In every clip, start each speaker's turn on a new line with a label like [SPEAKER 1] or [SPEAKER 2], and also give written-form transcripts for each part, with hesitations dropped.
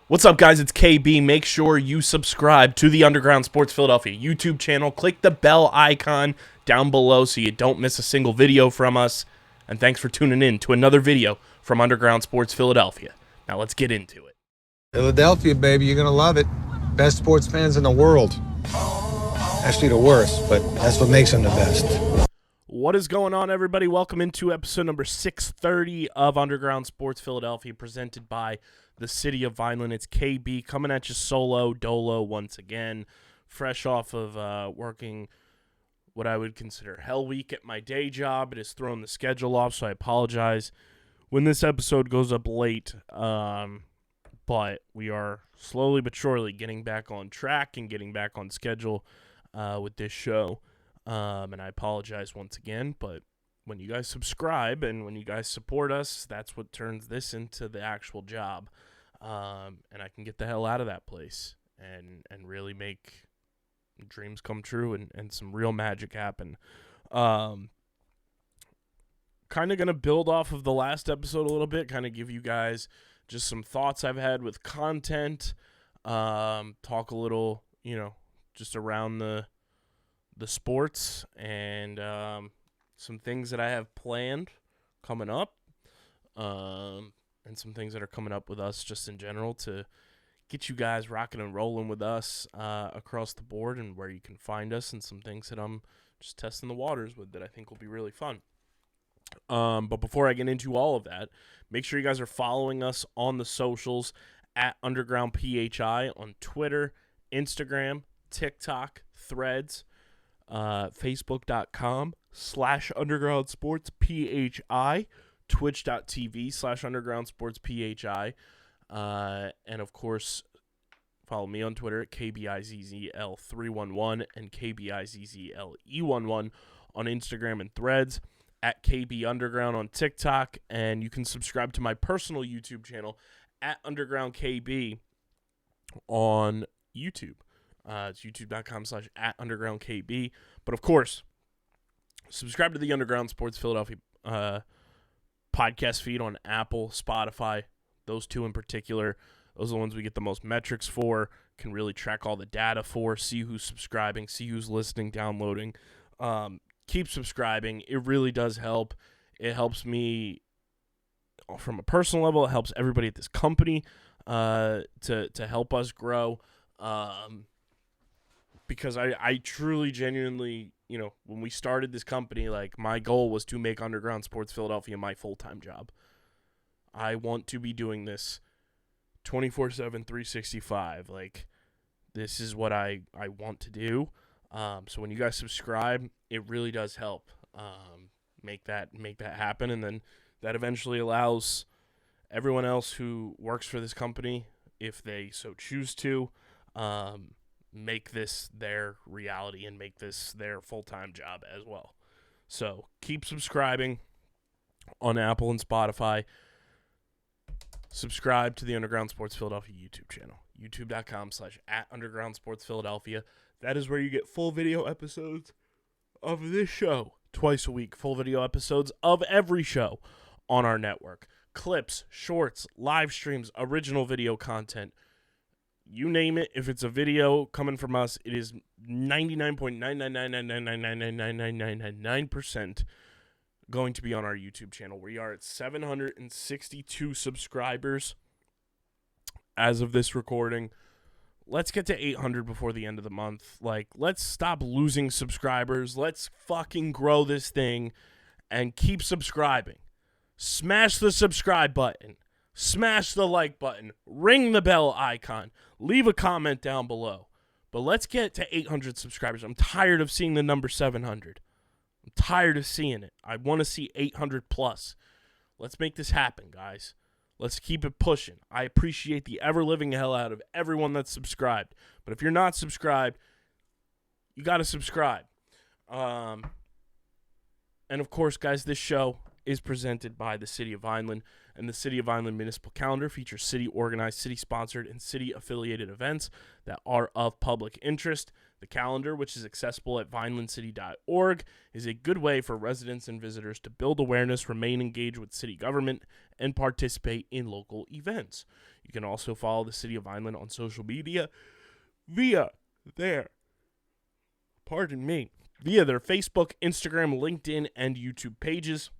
[SPEAKER 1] What's up, guys? It's KB. Make sure you subscribe to the Underground Sports Philadelphia YouTube channel. Click the bell icon down below so you don't miss a single video from us. And thanks for tuning in to another video from Underground Sports Philadelphia. Now let's get into it.
[SPEAKER 2] Philadelphia, baby, you're going to love it. Best sports fans in the world. Actually, the worst, but that's what makes them the best.
[SPEAKER 1] What is going on, everybody? Welcome into episode number 630 of Underground Sports Philadelphia, presented by the City of Vineland. It's KB coming at you solo, dolo once again, fresh off of working what I would consider hell week at my day job. It has thrown the schedule off, so I apologize when this episode goes up late. But we are slowly but surely getting back on track and getting back on schedule with this show. And I apologize once again, but when you guys subscribe and when you guys support us, that's what turns this into the actual job. And I can get the hell out of that place and really make dreams come true and some real magic happen. Kind of going to build off of the last episode a little bit, kind of give you guys just some thoughts I've had with content, talk a little, just around the sports and some things that I have planned coming up, and some things that are coming up with us just in general to get you guys rocking and rolling with us across the board and where you can find us, and some things that I'm just testing the waters with that I think will be really fun. But before I get into all of that, make sure you guys are following us on the socials at Underground PHI on Twitter, Instagram, TikTok, Threads, Facebook.com/UndergroundSportsPHI, Twitch.tv/UndergroundSportsPHI, and of course, follow me on Twitter at KBIZZL311 and KBIZZLE11 on Instagram and Threads, at KB Underground on TikTok, and you can subscribe to my personal YouTube channel at Underground KB on YouTube. It's youtube.com/@UndergroundKB. But of course, subscribe to the Underground Sports Philadelphia podcast feed on Apple, Spotify, those two in particular. Those are the ones we get the most metrics for, can really track all the data for, see who's subscribing, see who's listening, downloading. Keep subscribing. It really does help. It helps me from a personal level. It helps everybody at this company to help us grow. Because I truly, genuinely, when we started this company, like, my goal was to make Underground Sports Philadelphia my full-time job. I want to be doing this 24/7, 365. Like, this is what I want to do. So when you guys subscribe, it really does help make that happen, and then that eventually allows everyone else who works for this company, if they so choose to, make this their reality and make this their full-time job as well. So keep subscribing on Apple and Spotify. Subscribe to the Underground Sports Philadelphia YouTube channel, youtube.com/@UndergroundSportsPhiladelphia. That is where you get full video episodes of this show twice a week, full video episodes of every show on our network, clips, shorts, live streams, original video content. You name it. If it's a video coming from us, it is 99.99999999999% going to be on our YouTube channel. We are at 762 subscribers as of this recording. Let's get to 800 before the end of the month. Like, let's stop losing subscribers. Let's fucking grow this thing and keep subscribing. Smash the subscribe button. Smash the like button, ring the bell icon, leave a comment down below. But let's get to 800 subscribers. I'm tired of seeing the number 700. I'm tired of seeing it. I want to see 800 plus. Let's make this happen, guys. Let's keep it pushing. I appreciate the ever-living hell out of everyone that's subscribed. But if you're not subscribed, you got to subscribe. And of course, guys, this show is presented by the City of Vineland, and the City of Vineland Municipal Calendar features city-organized, city-sponsored, and city-affiliated events that are of public interest. The calendar, which is accessible at vinelandcity.org, is a good way for residents and visitors to build awareness, remain engaged with city government, and participate in local events. You can also follow the City of Vineland on social media via their Facebook, Instagram, LinkedIn, and YouTube pages.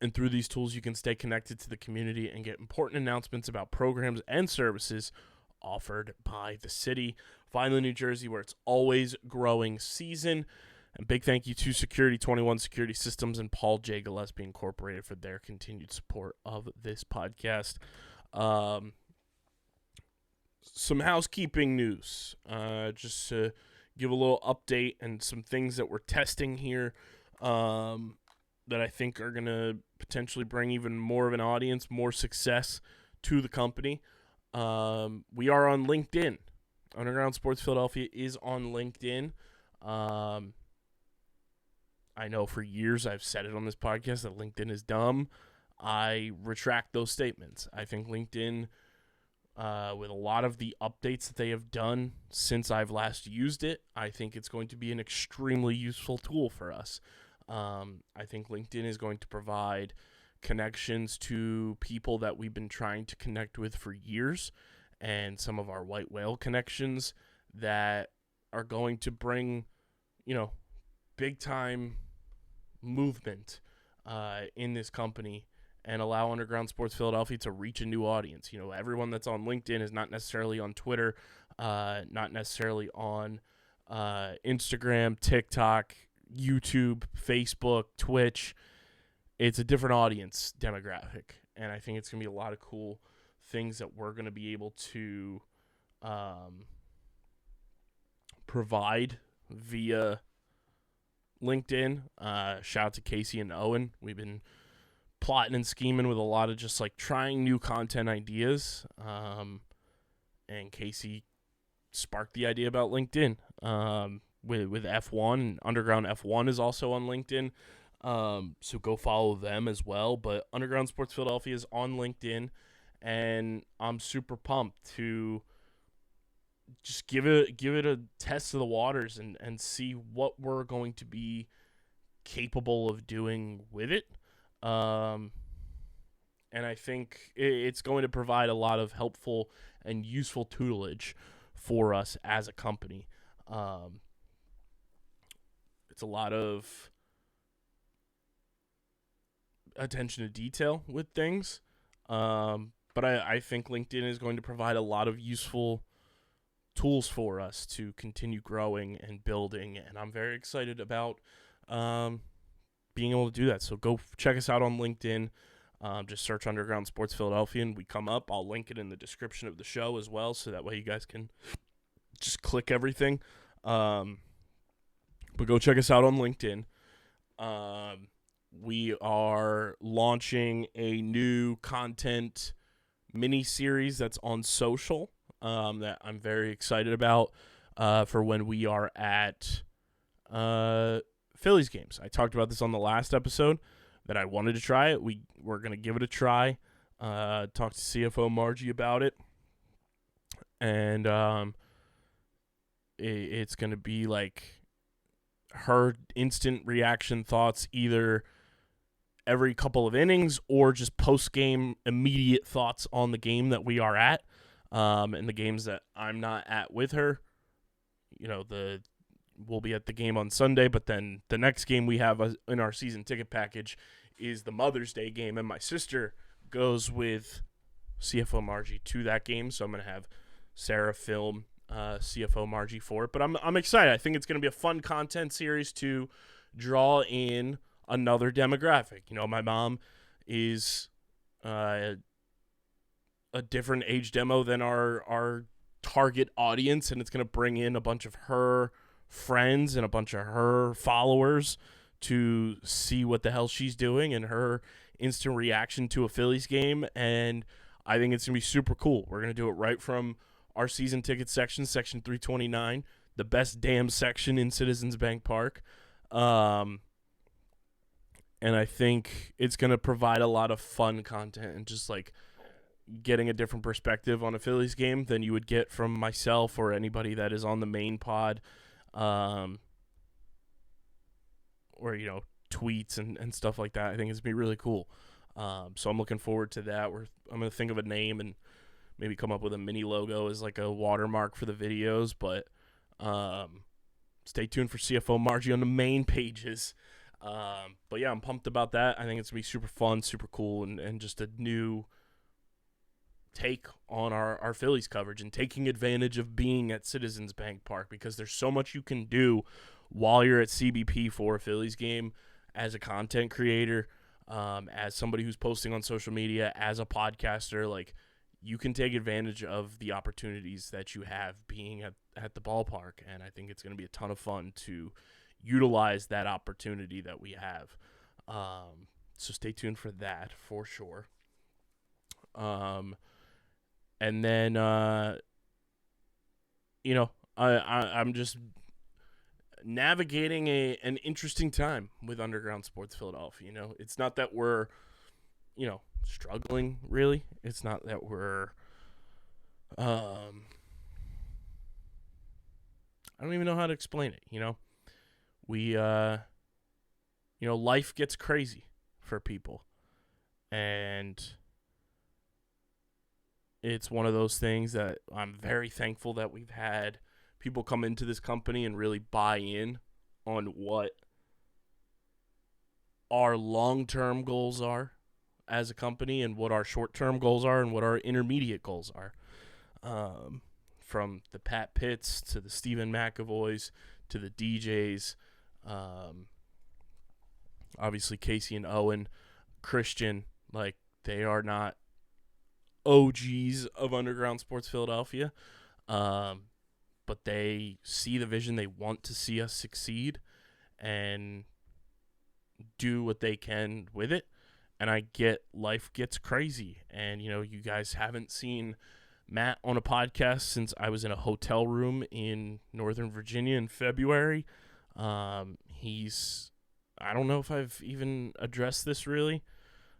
[SPEAKER 1] And through these tools, you can stay connected to the community and get important announcements about programs and services offered by the city. Vineland, New Jersey, where it's always growing season. And big thank you to Security 21 Security Systems and Paul J. Gillespie Incorporated for their continued support of this podcast. Some housekeeping news, just to give a little update and some things that we're testing here that I think are going to potentially bring even more of an audience, more success to the company. We are on LinkedIn. Underground Sports Philadelphia is on LinkedIn. I know for years I've said it on this podcast that LinkedIn is dumb. I retract those statements. I think LinkedIn, with a lot of the updates that they have done since I've last used it, I think it's going to be an extremely useful tool for us. I think LinkedIn is going to provide connections to people that we've been trying to connect with for years, and some of our white whale connections that are going to bring, big time movement in this company and allow Underground Sports Philadelphia to reach a new audience. Everyone that's on LinkedIn is not necessarily on Twitter, not necessarily on Instagram, TikTok, YouTube, Facebook, Twitch. It's a different audience demographic, and I think it's going to be a lot of cool things that we're going to be able to provide via LinkedIn. Shout out to Casey and Owen. We've been plotting and scheming with a lot of just trying new content ideas. And Casey sparked the idea about LinkedIn with F1. And Underground F1 is also on LinkedIn. So go follow them as well. But Underground Sports Philadelphia is on LinkedIn, and I'm super pumped to just give it a test of the waters and see what we're going to be capable of doing with it. And I think it's going to provide a lot of helpful and useful tutelage for us as a company. It's a lot of attention to detail with things. But I think LinkedIn is going to provide a lot of useful tools for us to continue growing and building, and I'm very excited about being able to do that. So go check us out on LinkedIn. Just search Underground Sports Philadelphia and we come up. I'll link it in the description of the show as well, so that way you guys can just click everything. But go check us out on LinkedIn. We are launching a new content mini-series that's on social that I'm very excited about for when we are at Phillies games. I talked about this on the last episode that I wanted to try it. We're going to give it a try. Talk to CFO Margie about it. And it's going to be her instant reaction thoughts either every couple of innings or just post-game immediate thoughts on the game that we are at, and the games that I'm not at with her. We'll be at the game on Sunday, but then the next game we have in our season ticket package is the Mother's Day game, and my sister goes with CFO Margie to that game, so I'm going to have Sarah film CFO Margie for it. But I'm excited. I think it's going to be a fun content series to draw in another demographic. My mom is a different age demo than our target audience, and it's going to bring in a bunch of her friends and a bunch of her followers to see what the hell she's doing and her instant reaction to a Phillies game. And I think it's going to be super cool. We're going to do it right from our season ticket section 329, the best damn section in Citizens Bank Park. And I think it's going to provide a lot of fun content and just getting a different perspective on a Phillies game than you would get from myself or anybody that is on the main pod, or tweets and stuff like that. I think it's gonna be really cool. So I'm looking forward to that. I'm gonna think of a name and maybe come up with a mini logo as like a watermark for the videos. But stay tuned for CFO Margie on the main pages. But yeah, I'm pumped about that. I think it's gonna be super fun, super cool, and just a new take on our Phillies coverage and taking advantage of being at Citizens Bank Park, because there's so much you can do while you're at CBP for a Phillies game as a content creator, as somebody who's posting on social media, as a podcaster. Like, you can take advantage of the opportunities that you have being at the ballpark, and I think it's going to be a ton of fun to utilize that opportunity that we have. So stay tuned for that for sure. And then, I'm just navigating an interesting time with Underground Sports Philadelphia. It's not that we're, struggling, really. It's not that we're, I don't even know how to explain it, We, life gets crazy for people. And it's one of those things that I'm very thankful that we've had people come into this company and really buy in on what our long-term goals are as a company and what our short-term goals are and what our intermediate goals are. From the Pat Pitts to the Stephen McAvoys to the DJs, obviously Casey and Owen, Christian, like, they are not OGs of Underground Sports Philadelphia, but they see the vision. They want to see us succeed and do what they can with it. And I get life gets crazy, and you guys haven't seen Matt on a podcast since I was in a hotel room in Northern Virginia in February. I don't know if I've even addressed this really,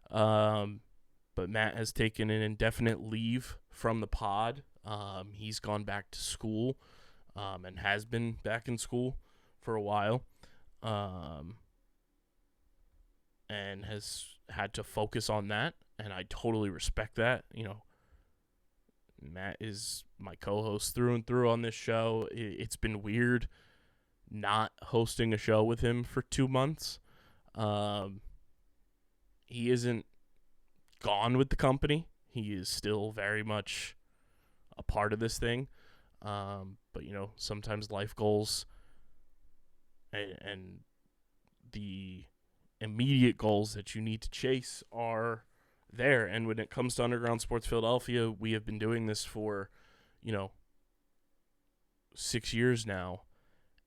[SPEAKER 1] but Matt has taken an indefinite leave from the pod. He's gone back to school, and has been back in school for a while, and has had to focus on that, and I totally respect that. Matt is my co-host through and through on this show. It's been weird not hosting a show with him for 2 months. He isn't gone with the company. He is still very much a part of this thing. But sometimes life goals and the immediate goals that you need to chase are there. And when it comes to Underground Sports Philadelphia, we have been doing this for, 6 years now,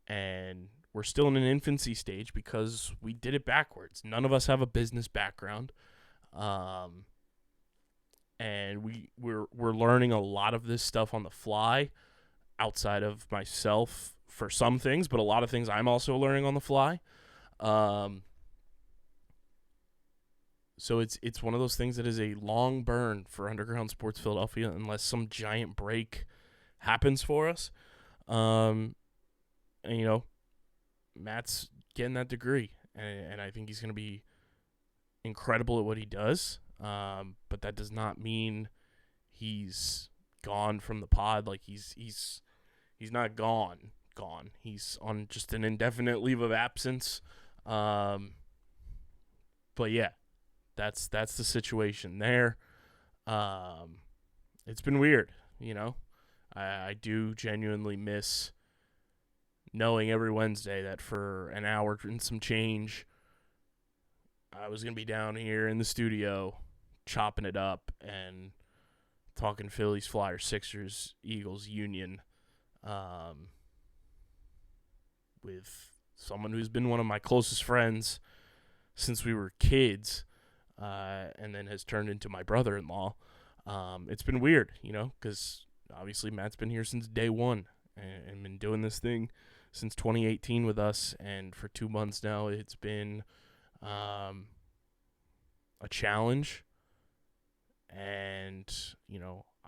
[SPEAKER 1] and we're still in an infancy stage because we did it backwards. None of us have a business background. And we're learning a lot of this stuff on the fly outside of myself for some things, but a lot of things I'm also learning on the fly. So it's one of those things that is a long burn for Underground Sports Philadelphia unless some giant break happens for us. And Matt's getting that degree, and I think he's going to be incredible at what he does. But that does not mean he's gone from the pod. Like, he's not gone. He's on just an indefinite leave of absence. But yeah, that's the situation there. It's been weird, I do genuinely miss knowing every Wednesday that for an hour and some change, I was going to be down here in the studio chopping it up and talking Phillies, Flyers, Sixers, Eagles, Union, with someone who's been one of my closest friends since we were kids, and then has turned into my brother-in-law. It's been weird, because obviously Matt's been here since day one and been doing this thing since 2018 with us, and for 2 months now it's been a challenge, And,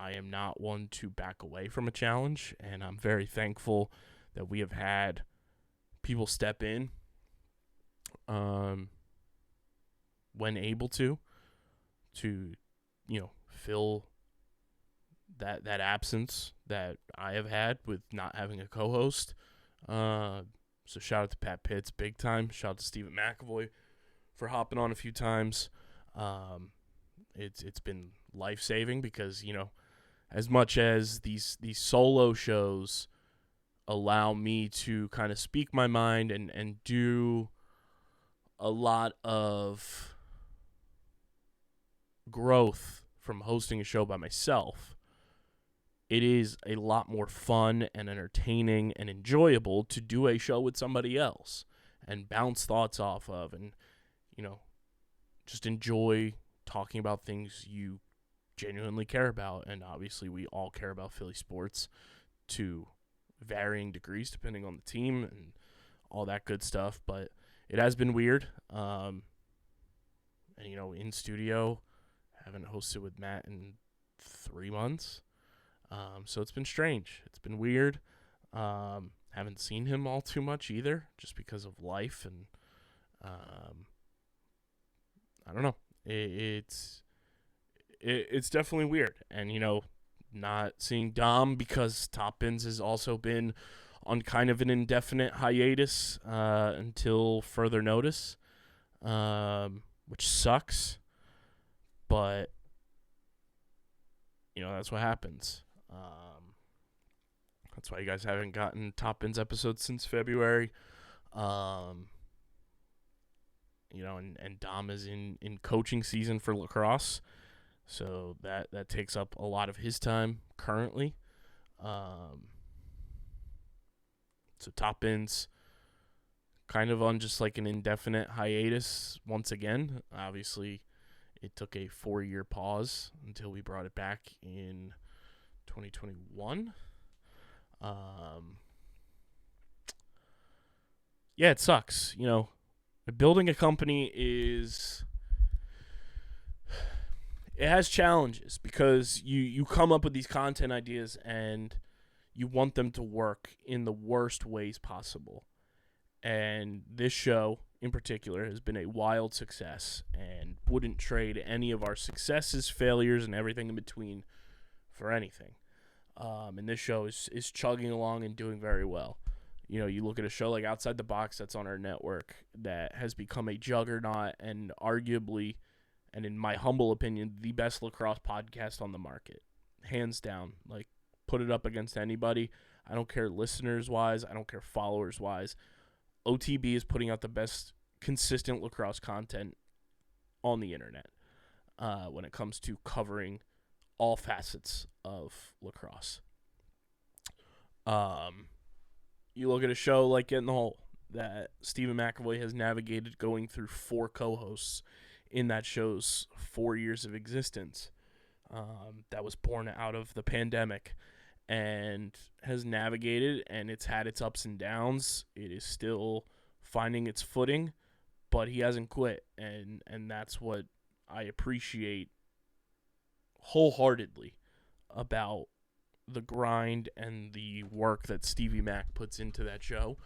[SPEAKER 1] I am not one to back away from a challenge, and I'm very thankful that we have had people step in when able to fill that absence that I have had with not having a co-host. So shout out to Pat Pitts, big time. Shout out to Stephen McAvoy for hopping on a few times. It's been life-saving because, as much as these solo shows allow me to kind of speak my mind and do a lot of growth from hosting a show by myself, it is a lot more fun and entertaining and enjoyable to do a show with somebody else and bounce thoughts off of and, just enjoy talking about things you genuinely care about. And obviously we all care about Philly sports to varying degrees depending on the team and all that good stuff. But it has been weird. And, in studio, haven't hosted with Matt in 3 months. So it's been strange. It's been weird. Haven't seen him all too much either, just because of life. And I don't know. It's definitely weird. And, not seeing Dom because Top Bins has also been on kind of an indefinite hiatus until further notice, which sucks. But, that's what happens. That's why you guys haven't gotten Top Bins episodes since February. And Dom is in coaching season for lacrosse. So that takes up a lot of his time currently. So Top Bins kind of on just like an indefinite hiatus once again. Obviously, it took a 4-year pause until we brought it back in 2021. Yeah, it sucks. Building a company it has challenges because you come up with these content ideas and you want them to work in the worst ways possible. And this show in particular has been a wild success and wouldn't trade any of our successes, failures, and everything in between for anything. And this show is chugging along and doing very well. You look at a show like Outside the Box that's on our network that has become a juggernaut and arguably, and in my humble opinion, the best lacrosse podcast on the market. Hands down. Like, put it up against anybody. I don't care listeners-wise. I don't care followers-wise. OTB is putting out the best consistent lacrosse content on the internet when it comes to covering all facets of lacrosse. You look at a show like Get in the Hole that Stephen McAvoy has navigated going through 4 co-hosts in that show's 4 years of existence. That was born out of the pandemic and has navigated, and it's had its ups and downs. It is still finding its footing, but he hasn't quit, and that's what I appreciate wholeheartedly about the grind and the work that Stevie Mac puts into that show,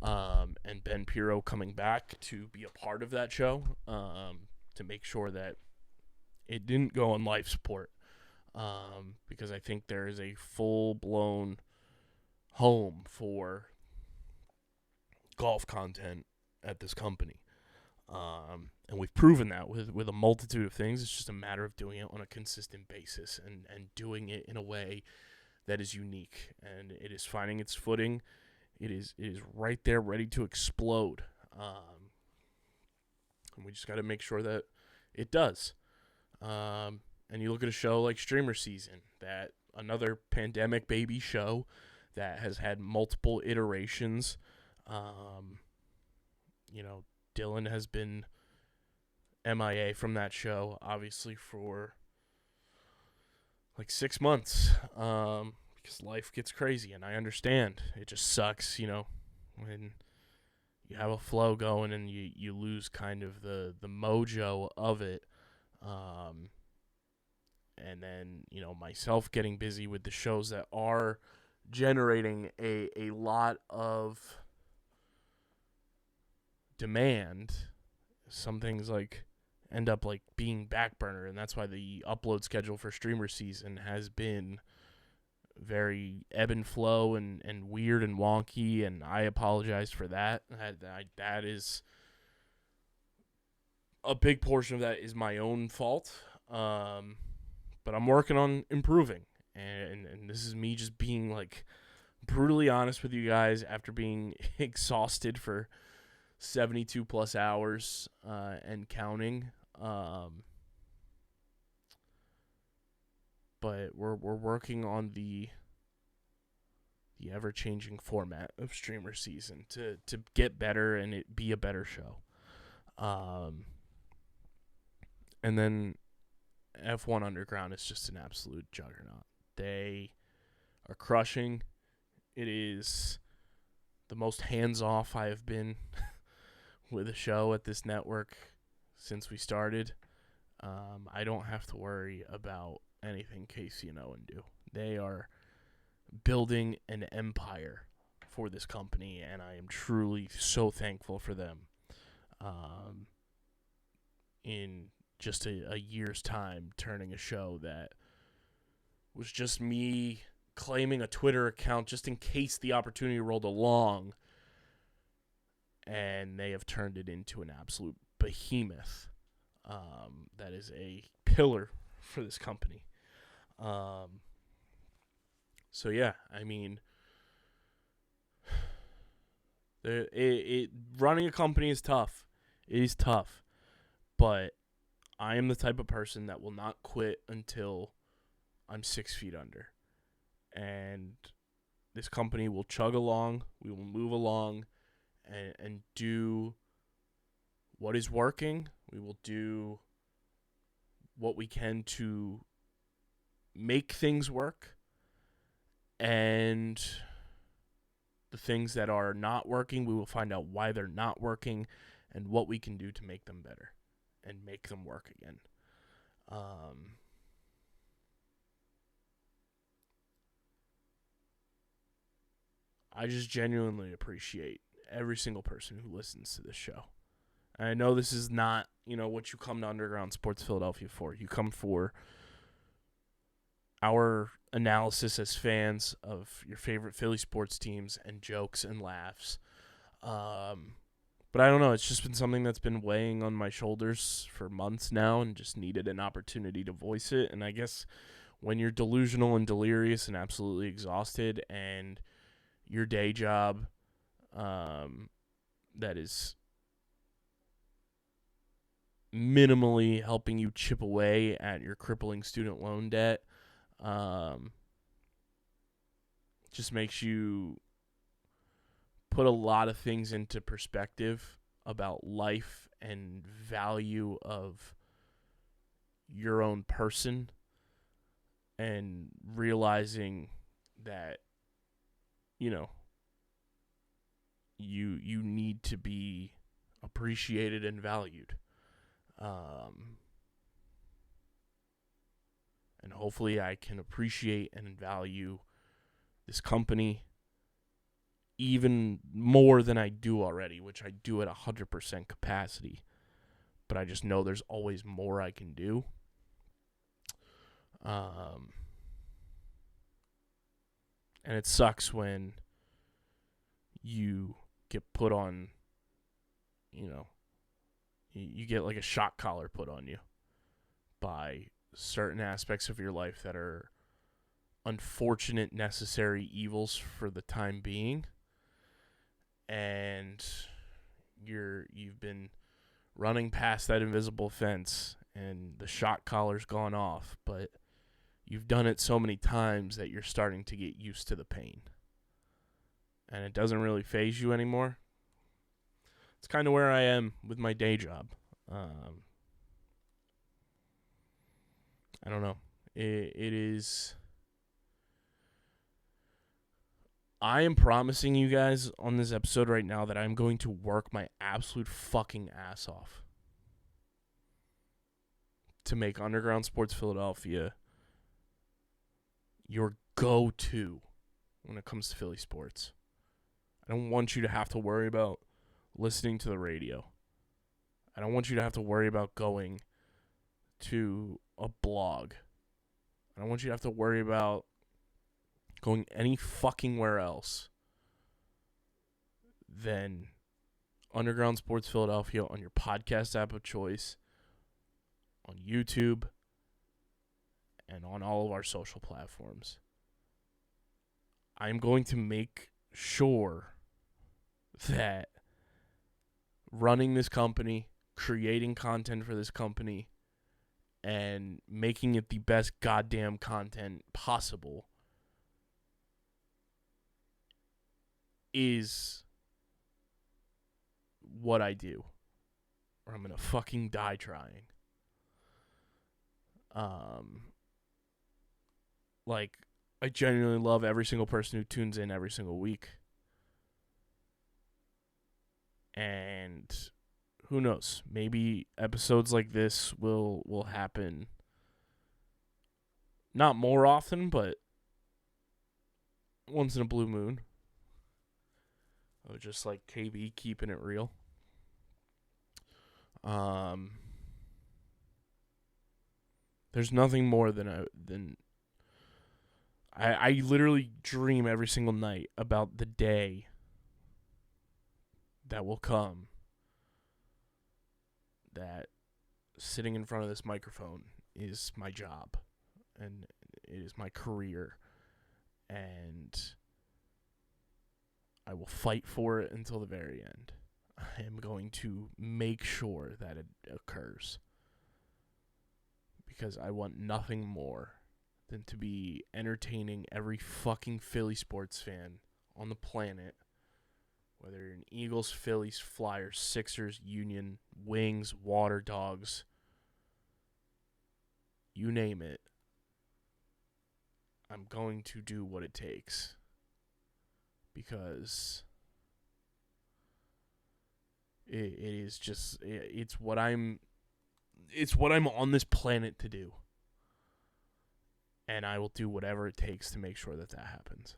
[SPEAKER 1] and Ben Pirro coming back to be a part of that show, to make sure that it didn't go on life support, because I think there is a full-blown home for golf content at this company. And we've proven that with a multitude of things. It's just a matter of doing it on a consistent basis and doing it in a way that is unique. And it is finding its footing. It is right there ready to explode. And we just got to make sure that it does. And you look at a show like Streamer Season, that another pandemic baby show that has had multiple iterations. Dylan has been MIA from that show, obviously, for like 6 months, because life gets crazy, and I understand. It just sucks, when you have a flow going and you lose kind of the mojo of it. and then, myself getting busy with the shows that are generating a lot of demand. Some things end up being back burner, and that's why the upload schedule for streamer season has been very ebb and flow and weird and wonky, and I apologize for that. That is a big portion of that is my own fault, but I'm working on improving, and this is me just being brutally honest with you guys after being exhausted for 72 plus hours and counting. But we're working on the ever-changing format of streamer season to get better and it be a better show. And then F1 Underground is just an absolute juggernaut. They are crushing. It is the most hands-off I have been with a show at this network since we started. I don't have to worry about anything Casey and Owen do. They are building an empire for this company, and I am truly so thankful for them. In just a year's time, turning a show that was just me claiming a Twitter account just in case the opportunity rolled along, and they have turned it into an absolute behemoth that is a pillar for this company. So yeah, I mean, running a company is tough. It is tough, but I am the type of person that will not quit until I'm 6 feet under, and this company will chug along. We will move along, and do what is working. We will do what we can to make things work, and the things that are not working, we will find out why they're not working and what we can do to make them better and make them work again. I just genuinely appreciate every single person who listens to this show. And I know this is not, what you come to Underground Sports Philadelphia for. You come for our analysis as fans of your favorite Philly sports teams and jokes and laughs. But I don't know. It's just been something that's been weighing on my shoulders for months now and just needed an opportunity to voice it. And I guess when you're delusional and delirious and absolutely exhausted and your day job that is minimally helping you chip away at your crippling student loan debt, just makes you put a lot of things into perspective about life and value of your own person, and realizing that you need to be appreciated and valued. And hopefully I can appreciate and value this company even more than I do already, which I do at 100% capacity. But I just know there's always more I can do. And it sucks when you get put on, you get a shock collar put on you by certain aspects of your life that are unfortunate necessary evils for the time being, and you've been running past that invisible fence and the shock collar's gone off, but you've done it so many times that you're starting to get used to the pain and it doesn't really faze you anymore. It's kind of where I am with my day job. I don't know. It is. I am promising you guys on this episode right now that I'm going to work my absolute fucking ass off to make Underground Sports Philadelphia your go-to when it comes to Philly sports. I don't want you to have to worry about listening to the radio. I don't want you to have to worry about going to a blog. I don't want you to have to worry about going any fucking where else than Underground Sports Philadelphia on your podcast app of choice, on YouTube, and on all of our social platforms. I'm going to make sure that running this company, creating content for this company, and making it the best goddamn content possible is what I do. Or I'm going to fucking die trying. Like, I genuinely love every single person who tunes in every single week. And who knows? Maybe episodes like this will happen not more often, but once in a blue moon. Oh, just like KB keeping it real. There's nothing more than I literally dream every single night about the day that will come that sitting in front of this microphone is my job and it is my career, and I will fight for it until the very end. I am going to make sure that it occurs because I want nothing more than to be entertaining every fucking Philly sports fan on the planet, whether you're an Eagles, Phillies, Flyers, Sixers, Union, Wings, Water Dogs, you name it. I'm going to do what it takes because it is just it's what I'm on this planet to do. And I will do whatever it takes to make sure that happens.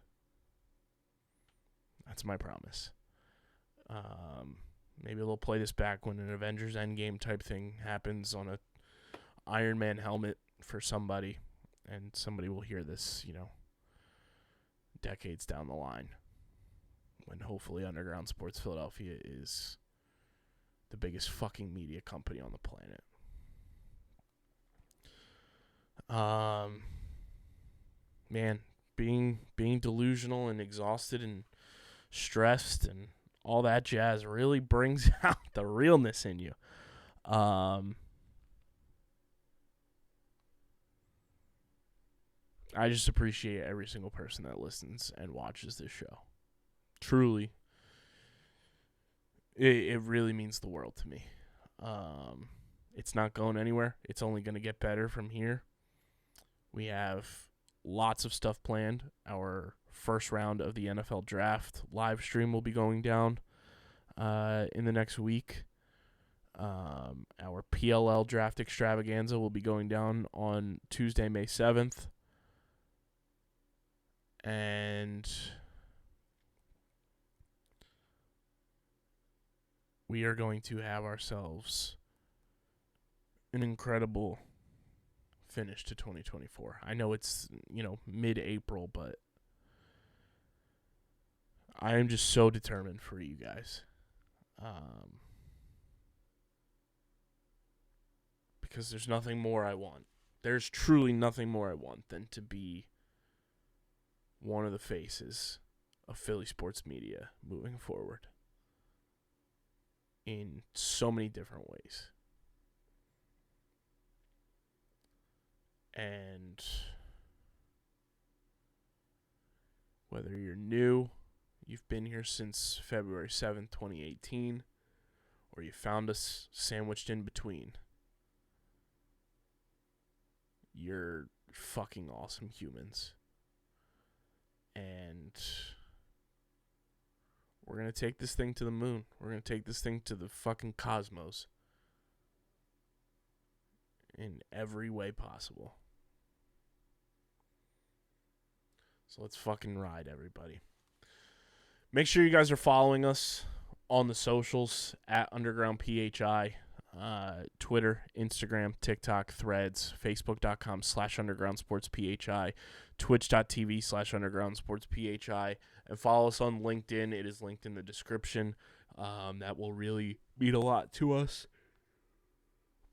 [SPEAKER 1] That's my promise. Maybe they'll play this back when an Avengers Endgame type thing happens on a Iron Man helmet for somebody, and somebody will hear this, decades down the line, when hopefully Underground Sports Philadelphia is the biggest fucking media company on the planet. Man, being delusional and exhausted and stressed and all that jazz really brings out the realness in you. I just appreciate every single person that listens and watches this show. Truly, it really means the world to me. It's not going anywhere. It's only going to get better from here. We have lots of stuff planned. Our first round of the NFL draft live stream will be going down in the next week. Our PLL draft extravaganza will be going down on Tuesday, May 7th. And we are going to have ourselves an incredible finish to 2024. I know it's, mid-April, but I am just so determined for you guys. Because there's nothing more I want. There's truly nothing more I want than to be one of the faces of Philly sports media moving forward in so many different ways. And whether you're new, you've been here since February 7th, 2018, or you found us sandwiched in between, you're fucking awesome humans. And we're going to take this thing to the moon. We're going to take this thing to the fucking cosmos in every way possible. So let's fucking ride, everybody. Make sure you guys are following us on the socials at Underground PHI, Twitter, Instagram, TikTok, Threads, Facebook.com/Underground Sports PHI, Twitch.tv/Underground Sports PHI, and follow us on LinkedIn. It is linked in the description. That will really mean a lot to us.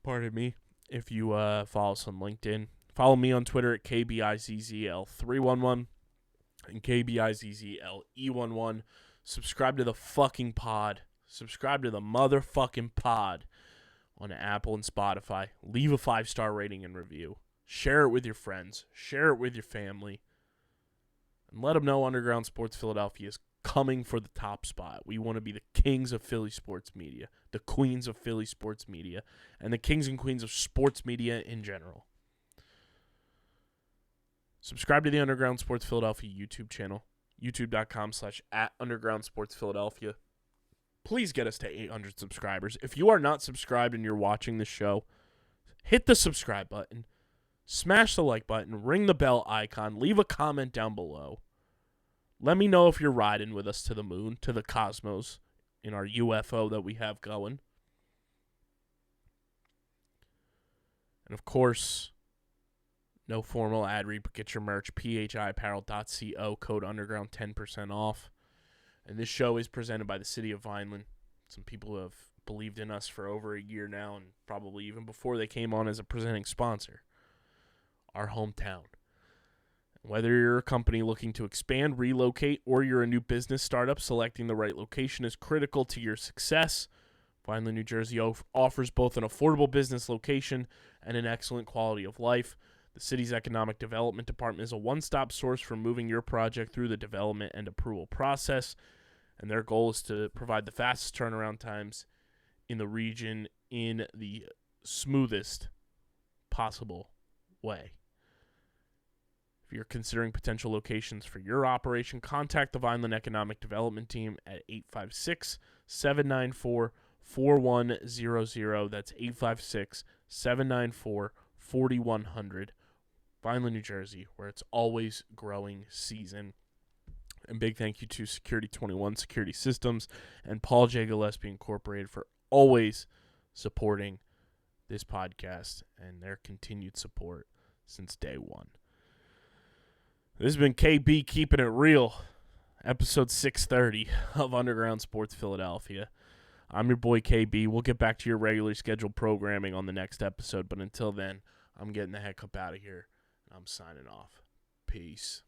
[SPEAKER 1] Pardon me. If you follow us on LinkedIn, follow me on Twitter at KBIZZL311 and KBIZZLE11. Subscribe to the fucking pod. Subscribe to the motherfucking pod on Apple and Spotify. Leave a 5-star rating and review. Share it with your friends. Share it with your family. And let them know Underground Sports Philadelphia is coming for the top spot. We want to be the kings of Philly sports media, the queens of Philly sports media, and the kings and queens of sports media in general. Subscribe to the Underground Sports Philadelphia YouTube channel, youtube.com/@Underground Sports Philadelphia. Please get us to 800 subscribers. If you are not subscribed and you're watching this show, hit the subscribe button, smash the like button, ring the bell icon, leave a comment down below. Let me know if you're riding with us to the moon, to the cosmos, in our UFO that we have going. And of course, no formal ad read, but get your merch, phiapparel.co, code underground, 10% off. And this show is presented by the city of Vineland. Some people who have believed in us for over a year now, and probably even before they came on as a presenting sponsor. Our hometown. Whether you're a company looking to expand, relocate, or you're a new business startup, selecting the right location is critical to your success. Vineland, New Jersey offers both an affordable business location and an excellent quality of life. The city's Economic Development Department is a one-stop source for moving your project through the development and approval process, and their goal is to provide the fastest turnaround times in the region in the smoothest possible way. If you're considering potential locations for your operation, contact the Vineland Economic Development Team at 856-794-4100. That's 856-794-4100. Vineland, New Jersey, where it's always growing season. And big thank you to Security 21 Security Systems and Paul J. Gillespie Incorporated for always supporting this podcast and their continued support since day one. This has been KB Keeping It Real, episode 630 of Underground Sports Philadelphia. I'm your boy KB. We'll get back to your regularly scheduled programming on the next episode, but until then, I'm getting the heck up out of here. I'm signing off. Peace.